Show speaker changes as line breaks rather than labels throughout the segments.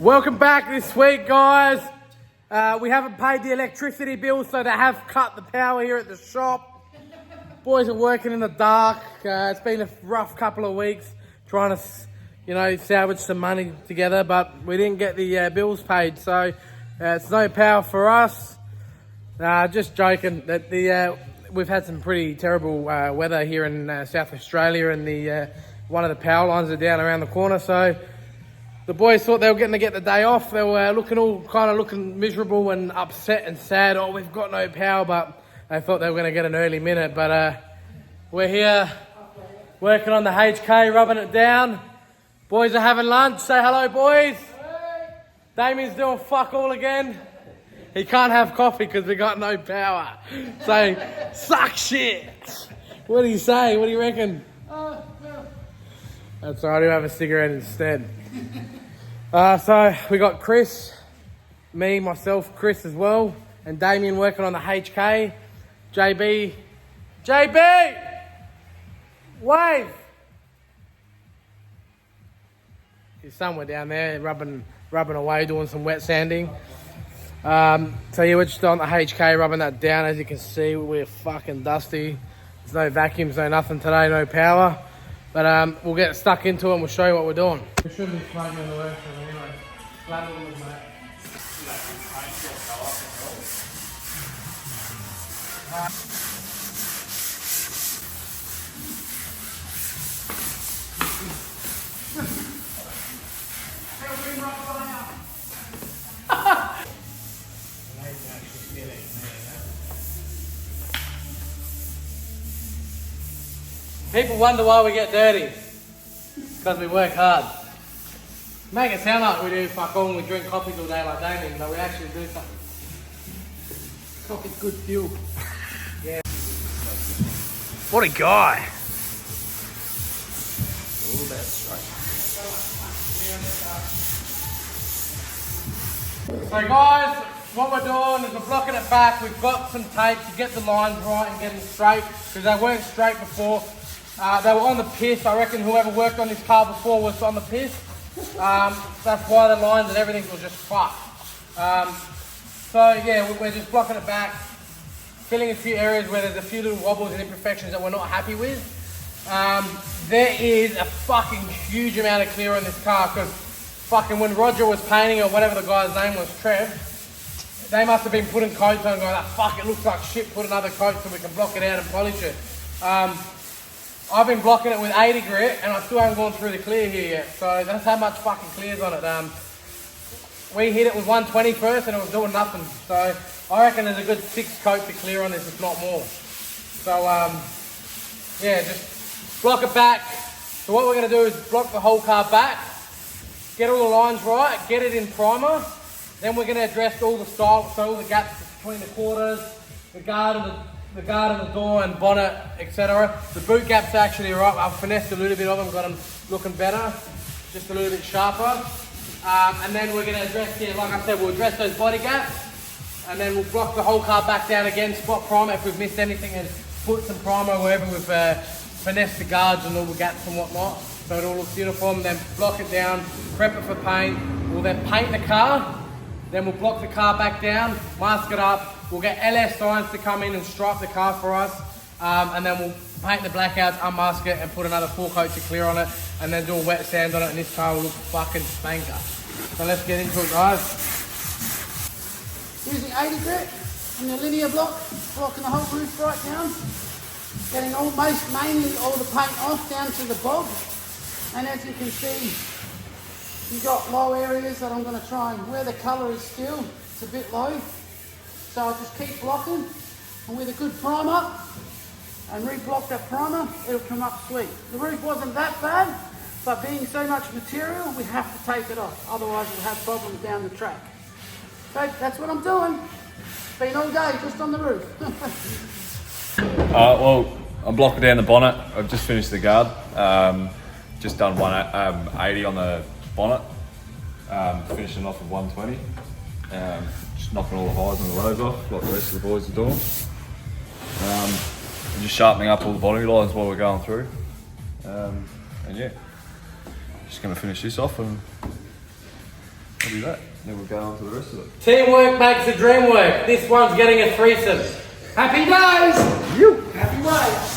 Welcome back this week, guys. We haven't paid the electricity bill, so they have cut the power here at the shop. Boys are working in the dark. It's been a rough couple of weeks trying to, salvage some money together, but we didn't get the bills paid, so it's no power for us. Just joking. That we've had some pretty terrible weather here in South Australia, and one of the power lines are down around the corner, so the boys thought they were getting to get the day off. They were looking miserable and upset and sad. Oh, we've got no power, but they thought they were going to get an early minute. But we're here working on the HK, rubbing it down. Boys are having lunch. Say hello, boys. Hey. Damien's doing fuck all again. He can't have coffee because we got no power. So, suck shit. What do you say? What do you reckon? That's all right, I'll have a cigarette instead. So we got Chris, me, myself, Chris as well, and Damien working on the HK. JB, wave. He's somewhere down there rubbing away, doing some wet sanding. So yeah, we're just on the HK, rubbing that down. As you can see, we're fucking dusty. There's no vacuums, no nothing today, no power. But we'll get stuck into it and we'll show you what we're doing. We should be plugging in the work anyway. Flat little mate. People wonder why we get dirty. Because we work hard. Make it sound like we do fuck all and we drink coffees all day like Damien, but we actually do something. Coffee's good fuel. Yeah. What a guy. All that straight. So guys, what we're doing is we're blocking it back. We've got some tape to get the lines right and get them straight, because they weren't straight before. They were on the piss. I reckon whoever worked on this car before was on the piss. That's why the lines and everything was just fucked. So yeah, we're just blocking it back, filling a few areas where there's a few little wobbles and imperfections that we're not happy with. There is a fucking huge amount of clear on this car, because fucking when Roger was painting, or whatever the guy's name was, Trev, they must have been putting coats on and going, fuck, it looks like shit, put another coat so we can block it out and polish it. I've been blocking it with 80 grit and I still haven't gone through the clear here yet. So that's how much fucking clear's on it. We hit it with 120 first and it was doing nothing. So I reckon there's a good 6 coats to clear on this, if not more. So yeah, just block it back. So what we're gonna do is block the whole car back, get all the lines right, get it in primer. Then we're gonna address all the style, so all the gaps between the quarters, the guard and the door and bonnet, etc. The boot gaps actually are up. I've finessed a little bit of them, got them looking better, just a little bit sharper. And then we're going to address here, like I said, we'll address those body gaps, and then we'll block the whole car back down again, spot primer if we've missed anything, and put some primer wherever we've finessed the guards and all the gaps and whatnot, so it all looks beautiful. And then block it down, prep it for paint. We'll then paint the car, then we'll block the car back down, mask it up. We'll get LS signs to come in and stripe the car for us, and then we'll paint the blackouts, unmask it, and put another 4 coats of clear on it, and then do a wet sand on it, and this car will look fucking spanker. So let's get into it, guys.
Using 80 grit in the linear block, blocking the whole roof right down, getting mainly all the paint off down to the bog, and as you can see, you've got low areas that I'm going to try and, where the colour is still, it's a bit low. So I'll just keep blocking, and with a good primer, and re-block that primer, it'll come up sweet. The roof wasn't that bad, but being so much material, we have to take it off. Otherwise we'll have problems down the track. So that's what I'm doing. It's been all day just on the roof.
Well, I'm blocking down the bonnet. I've just finished the guard. Just done 180 on the bonnet. Finishing off with 120. Just knocking all the highs and the lows off, like the rest of the boys are doing. And just sharpening up all the body lines while we're going through. And yeah, just going to finish this off and probably that. Then we'll go on to the rest of it.
Teamwork makes the dream work. This one's getting a threesome. Happy days!
You. Happy days.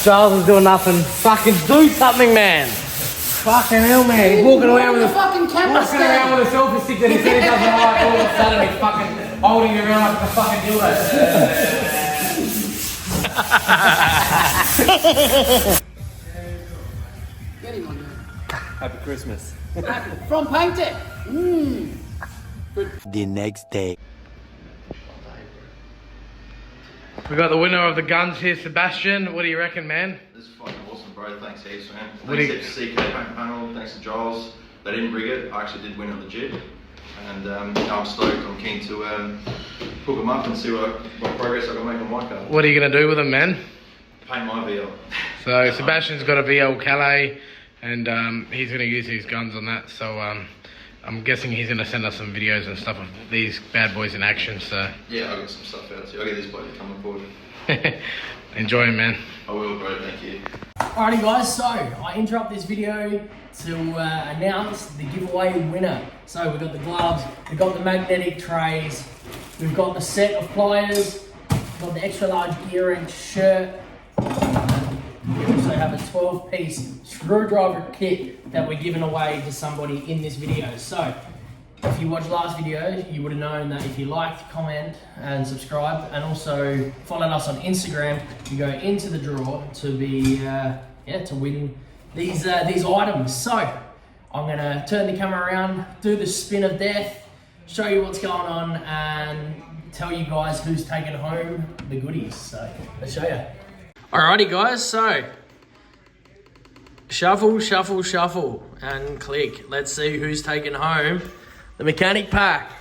Charles is doing nothing. Fucking do something, man. Fucking hell, man. He's walking around with a
fucking camera
walking around with a selfie stick that he said he doesn't like. All of a sudden, he's fucking holding you around like a fucking dildo.
Get him on there.
Happy Christmas.
From Painted.
The next day.
We got the winner of the guns here, Sebastian. What do you reckon, man?
This is fucking awesome, bro. Thanks heaps, man.
What do
Thanks to CK Paint Panel, thanks to Giles. They didn't rig it. I actually did win it legit. And I'm stoked. I'm keen to hook them up and see what progress I can make on my car.
What are you going to do with them, man?
Paint my VL.
So Sebastian's got a VL Calais, and he's going to use his guns on that. So I'm guessing he's going to send us some videos and stuff of these bad boys in action. So
Yeah, I'll get some stuff out too. I'll get this bloke to come record.
enjoy him, man.
I will, bro. Thank you.
Alrighty guys, so I interrupt this video to announce the giveaway winner. So we've got the gloves, we've got the magnetic trays, we've got the set of pliers, we've got the extra large gear wrench shirt. We also have a 12-piece screwdriver kit that we're giving away to somebody in this video. So if you watched last video, you would have known that if you liked, comment and subscribed, and also followed us on Instagram, you go into the draw to be to win these items. So I'm gonna turn the camera around, do the spin of death, show you what's going on, and tell you guys who's taking home the goodies. So let's show you. Alrighty guys, so shuffle, shuffle, shuffle, and click. Let's see who's taking home the mechanic pack.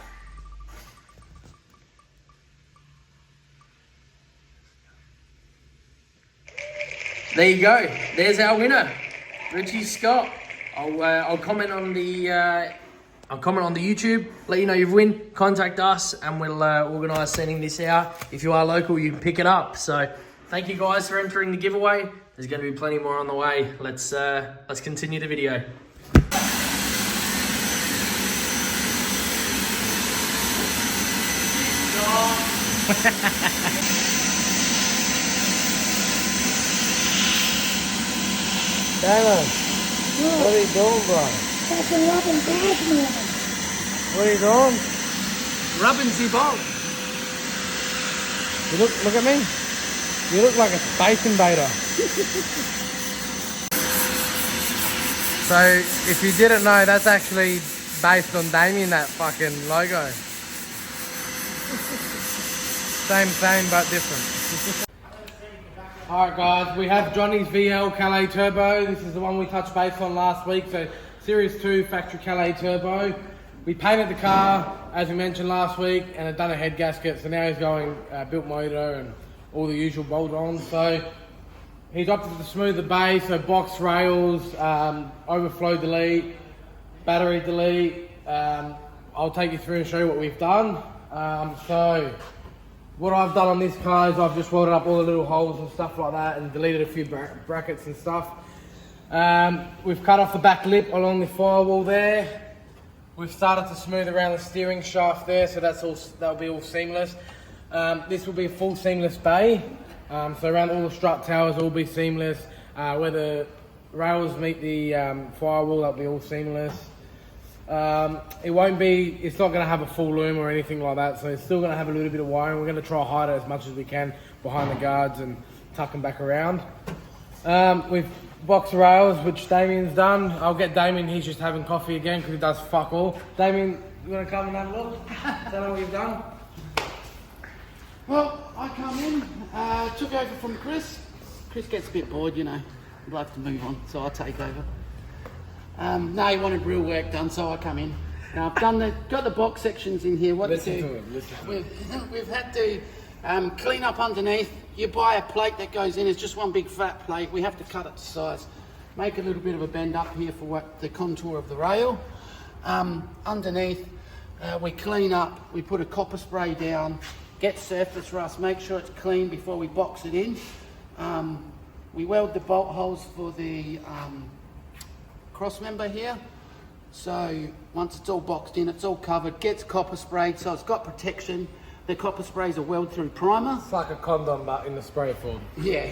There you go. There's our winner, Richie Scott. I'll comment on the YouTube. Let you know you've won. Contact us, and we'll organise sending this out. If you are local, you can pick it up. So thank you guys for entering the giveaway. There's going to be plenty more on the way. Let's continue the video.
Damon, what are you doing, bro?
Fucking rubbing guys, man.
What are you doing?
Rubbing the ball.
You look at me. You look like a space invader. So, if you didn't know, that's actually based on Damien, that fucking logo. Same, but different. Alright guys, we have Johnny's VL Calais Turbo. This is the one we touched base on last week. So, Series 2 Factory Calais Turbo. We painted the car, as we mentioned last week, and had done a head gasket. So now he's going built motor and all the usual bolt-ons. So he's opted to smooth the base, so box rails, overflow delete, battery delete. I'll take you through and show you what we've done. So what I've done on this car is I've just welded up all the little holes and stuff like that and deleted a few brackets and stuff. We've cut off the back lip along the firewall there. We've started to smooth around the steering shaft there, so that'll be all seamless. This will be a full seamless bay, so around all the strut towers will be seamless. Where the rails meet the firewall, that'll be all seamless. It's not going to have a full loom or anything like that, so it's still going to have a little bit of wiring. We're going to try to hide it as much as we can behind the guards and tuck them back around. We've box rails, which Damien's done. I'll get Damien, he's just having coffee again because he does fuck all. Damien, you want to come and have a look? Tell him what you've done.
Well, I come in, took over from Chris. Chris gets a bit bored, you know. He'd like to move on, so I take over. No, he wanted real work done, so I come in. Now I've got the box sections in here. Listen to him. We've had to clean up underneath. You buy a plate that goes in, it's just one big fat plate. We have to cut it to size. Make a little bit of a bend up here for the contour of the rail. Underneath, we clean up, we put a copper spray down, get surface rust, make sure it's clean before we box it in. We weld the bolt holes for the cross member here. So once it's all boxed in, it's all covered, gets copper sprayed, so it's got protection. The copper sprays a weld through primer.
It's like a condom, but in the spray form.
Yeah.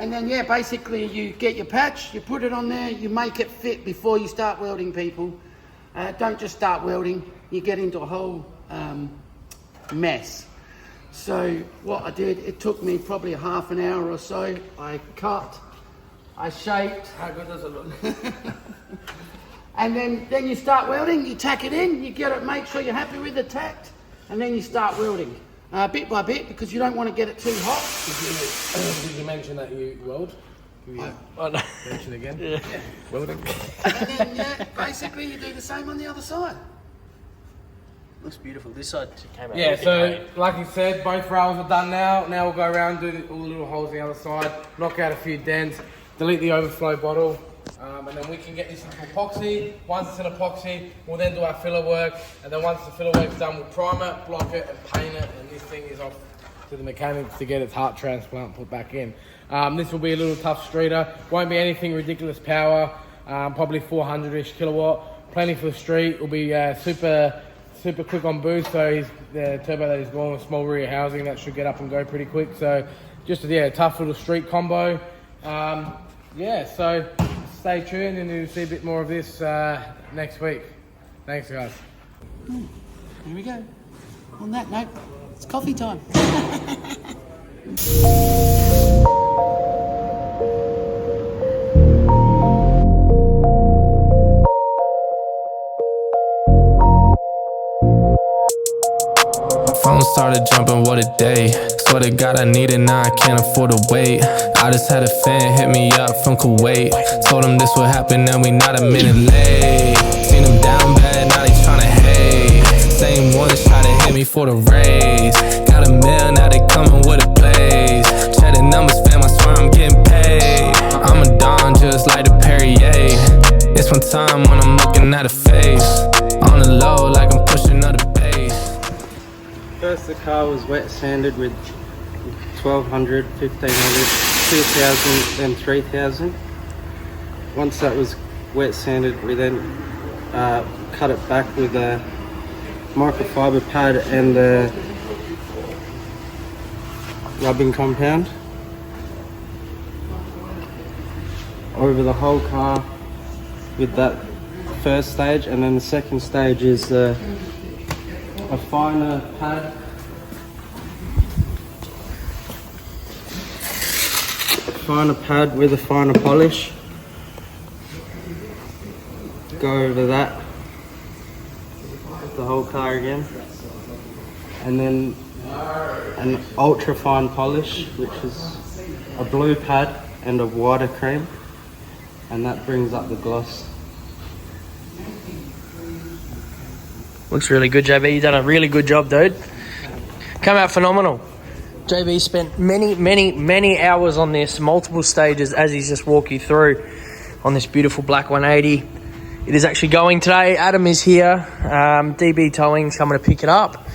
And then, yeah, basically you get your patch, you put it on there, you make it fit before you start welding, people. Don't just start welding, you get into a whole mess. So what I did, it took me probably a half an hour or so. I cut, I shaped.
How good does it look?
And then you start welding, you tack it in, you get it, make sure you're happy with the tacked, and then you start welding. Bit by bit, because you don't want to get it too hot.
Did you mention that you weld? Oh, no. Mention again? Yeah. Welding.
And then, yeah, basically you do the same on the other side.
Looks beautiful. This side came out.
Yeah, so like you said, both rails are done now. Now we'll go around, do all the little holes on the other side, knock out a few dents, delete the overflow bottle, and then we can get this into epoxy. Once it's in epoxy, we'll then do our filler work, and then once the filler work's done, we'll prime it, block it, and paint it, and this thing is off to the mechanics to get its heart transplant put back in. This will be a little tough streeter. Won't be anything ridiculous power, probably 400-ish kilowatt. Plenty for the street. It'll be super quick on boost, so the turbo that he's going with small rear housing, that should get up and go pretty quick. So just a tough little street combo. So stay tuned and you'll see a bit more of this next week. Thanks, guys.
Here we go. On that note, it's coffee time.
Phone started jumping, what a day. Swear to God I need it, now I can't afford to wait. I just had a fan hit me up from Kuwait. Told him this would happen and we not a minute late. Seen him down bad, now they tryna hate. Same ones try to hit me for the raise. Got a mail, now they coming with a blaze. Check the numbers, fam, I swear I'm getting paid. I'm a don just like the Perrier. It's one time when I'm looking at a face. On the low like I'm pushing up the bass.
First the car was wet sanded with 1200, 1500, 2000 and 3000. Once that was wet sanded, we then cut it back with a microfiber pad and a rubbing compound over the whole car with that first stage, and then the second stage is a finer pad. Finer pad with a finer polish. Go over that, the whole car again, and then an ultra fine polish, which is a blue pad and a whiter cream, and that brings up the gloss.
Looks really good, JB. You've done a really good job, dude. Come out phenomenal. JB spent many hours on this, multiple stages, as he's just walked you through on this beautiful black 180. It is actually going today. Adam is here. DB Towing's coming to pick it up.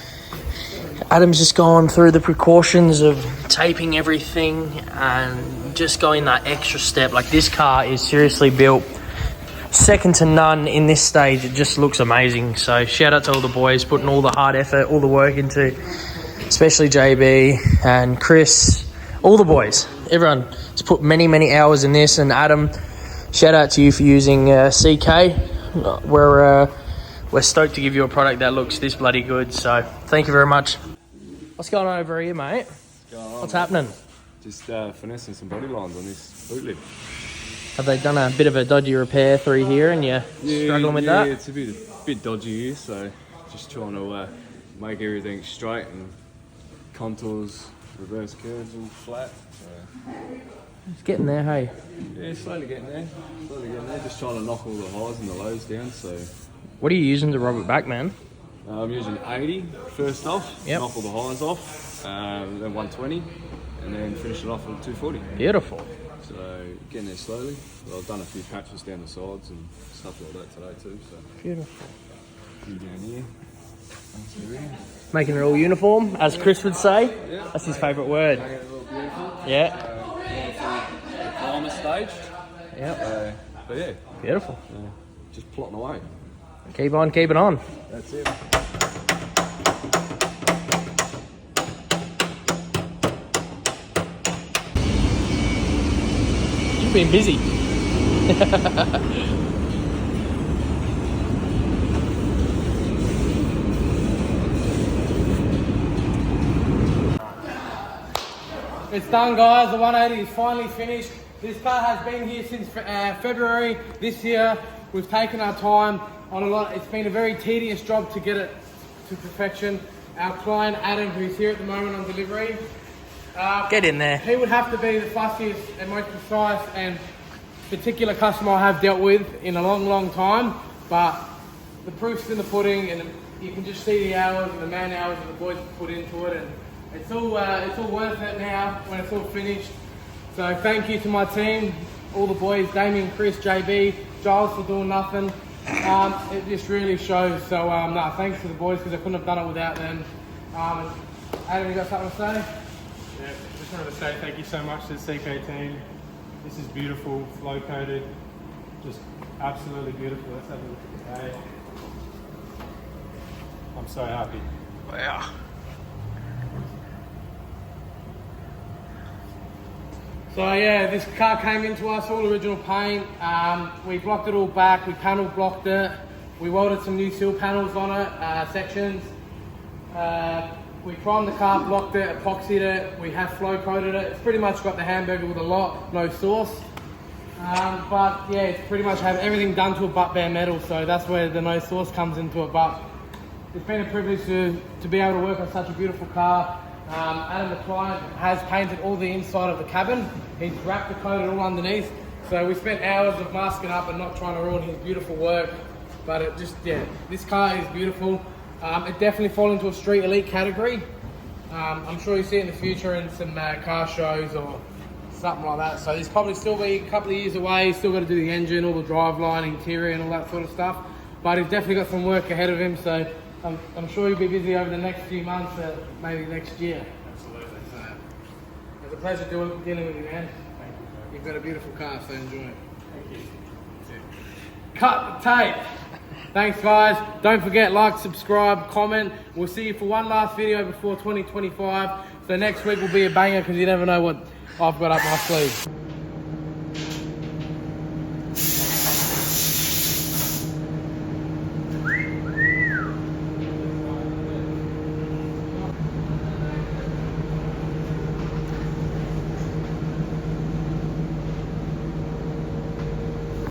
Adam's just gone through the precautions of taping everything and just going that extra step. Like, this car is seriously built second to none in this stage. It just looks amazing. So shout out to all the boys putting all the hard effort, all the work into, especially JB and Chris, all the boys. Everyone has put many hours in this. And Adam, shout out to you for using CK. We're stoked to give you a product that looks this bloody good. So thank you very much. What's going on over here, mate? What's happening?
Just finessing some body lines on this boot lip.
Have they done a bit of a dodgy repair through here and you're struggling with that?
Yeah, it's a bit dodgy here, so just trying to make everything straight and contours, reverse curves all flat. So.
It's getting there, hey?
Yeah, slowly getting there. Just trying to knock all the highs and the lows down. So.
What are you using to rub it back, man?
I'm using 80 first off,
yep.
Knock all the highs off, then 120, and then finish it off with 240.
Beautiful.
So getting there slowly. Well, I've done a few patches down the sides and stuff like that today too. So
beautiful.
Down here.
Making it all uniform, as Chris would say.
Yeah.
That's his favourite word.
Making it all beautiful.
Yeah.
The primer stage.
Yep.
But yeah,
Beautiful.
just plotting away.
Keep on keeping on.
That's it.
You've been busy.
It's done, guys. The 180 is finally finished. This car has been here since February this year. We've taken our time on a lot. It's been a very tedious job to get it to perfection. Our client, Adam, who's here at the moment on delivery,
Get in there.
he would have to be the fussiest and most precise and particular customer I have dealt with in a long, long time. But the proof's in the pudding, and you can just see the hours and the man hours that the boys put into it, and it's all worth it now when it's all finished. So thank you to my team, all the boys, Damien, Chris, JB, Giles for doing nothing. It just really shows. So no, thanks to the boys, because I couldn't have done it without them. Adam, you got something to say?
Yeah, just wanted to say thank you so much to the CK team. This is beautiful, flow coated, just absolutely beautiful. Let's have a look at the day. I'm so happy.
Wow.
So yeah, this car came into us all original paint. We blocked it all back, we panel blocked it, we welded some new seal panels on it, sections. We primed the car, blocked it, epoxied it, we have flow coated it. It's pretty much got the hamburger with a lot, no sauce. But yeah, it's pretty much have everything done to a butt bare metal, so that's where the no sauce comes into it. But it's been a privilege to be able to work on such a beautiful car. Adam, the client, has painted all the inside of the cabin. He's wrapped the coat all underneath. So we spent hours of masking up and not trying to ruin his beautiful work. But it just, yeah, this car is beautiful. It definitely falls into a street elite category. I'm sure you see it in the future in some car shows or something like that. So this probably still be a couple of years away. He's still got to do the engine, all the driveline, interior and all that sort of stuff. But he's definitely got some work ahead of him. So I'm sure you'll be busy over the next few months, maybe next year.
Absolutely.
So, it's a pleasure dealing with you, man.
Thank you.
You've got a beautiful car, so enjoy it.
Thank you.
Cut the tape. Thanks, guys. Don't forget, like, subscribe, comment. We'll see you for one last video before 2025. So next week will be a banger, because you never know what I've got up my sleeve.